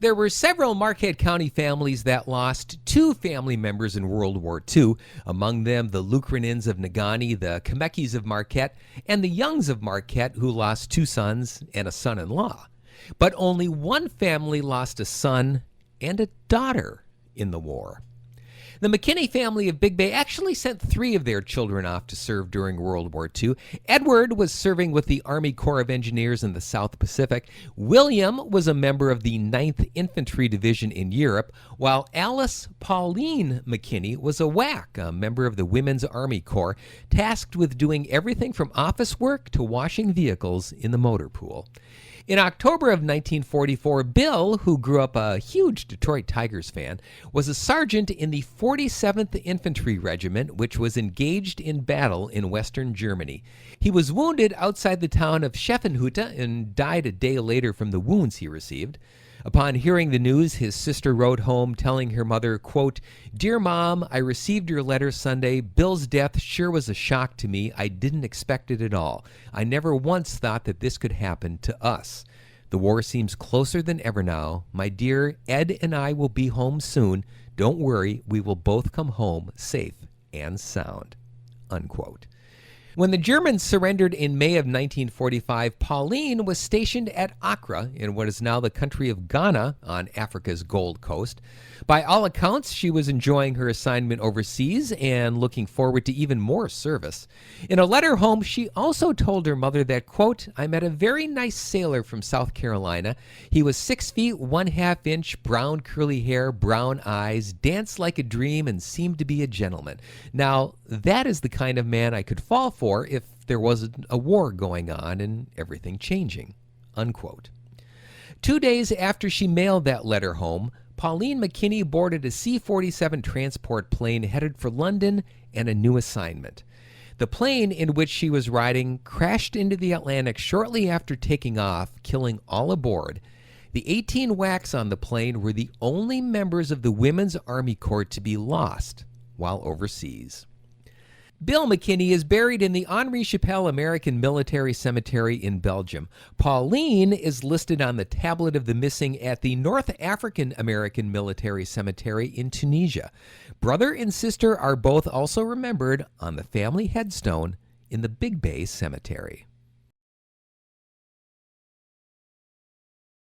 There were several Marquette County families that lost two family members in World War II, among them the Lukranins of Negaunee, the Kemekis of Marquette, and the Youngs of Marquette, who lost two sons and a son-in-law. But only one family lost a son and a daughter in the war. The McKinney family of Big Bay actually sent three of their children off to serve during World War II. Edward was serving with the Army Corps of Engineers in the South Pacific. William was a member of the 9th Infantry Division in Europe, while Alice Pauline McKinney was a WAC, a member of the Women's Army Corps, tasked with doing everything from office work to washing vehicles in the motor pool. In October of 1944, Bill, who grew up a huge Detroit Tigers fan, was a sergeant in the 47th Infantry Regiment, which was engaged in battle in western Germany. He was wounded outside the town of Scheffenhütte and died a day later from the wounds he received. Upon hearing the news, his sister wrote home telling her mother, quote, "Dear Mom, I received your letter Sunday. Bill's death sure was a shock to me. I didn't expect it at all. I never once thought that this could happen to us. The war seems closer than ever now. My dear, Ed and I will be home soon. Don't worry, we will both come home safe and sound." Unquote. When the Germans surrendered in May of 1945, Pauline was stationed at Accra in what is now the country of Ghana on Africa's Gold Coast. By all accounts, she was enjoying her assignment overseas and looking forward to even more service. In a letter home, she also told her mother that, quote, "I met a very nice sailor from South Carolina. He was 6 feet 1/2 inch, brown curly hair, brown eyes, danced like a dream, and seemed to be a gentleman. Now, that is the kind of man I could fall for if there wasn't a war going on and everything changing." Unquote. 2 days after she mailed that letter home, Pauline McKinney boarded a C-47 transport plane headed for London and a new assignment. The plane in which she was riding crashed into the Atlantic shortly after taking off, killing all aboard. The 18 WACs on the plane were the only members of the Women's Army Corps to be lost while overseas. Bill McKinney is buried in the Henri Chapelle American Military Cemetery in Belgium. Pauline is listed on the tablet of the missing at the North African American Military Cemetery in Tunisia. Brother and sister are both also remembered on the family headstone in the Big Bay Cemetery.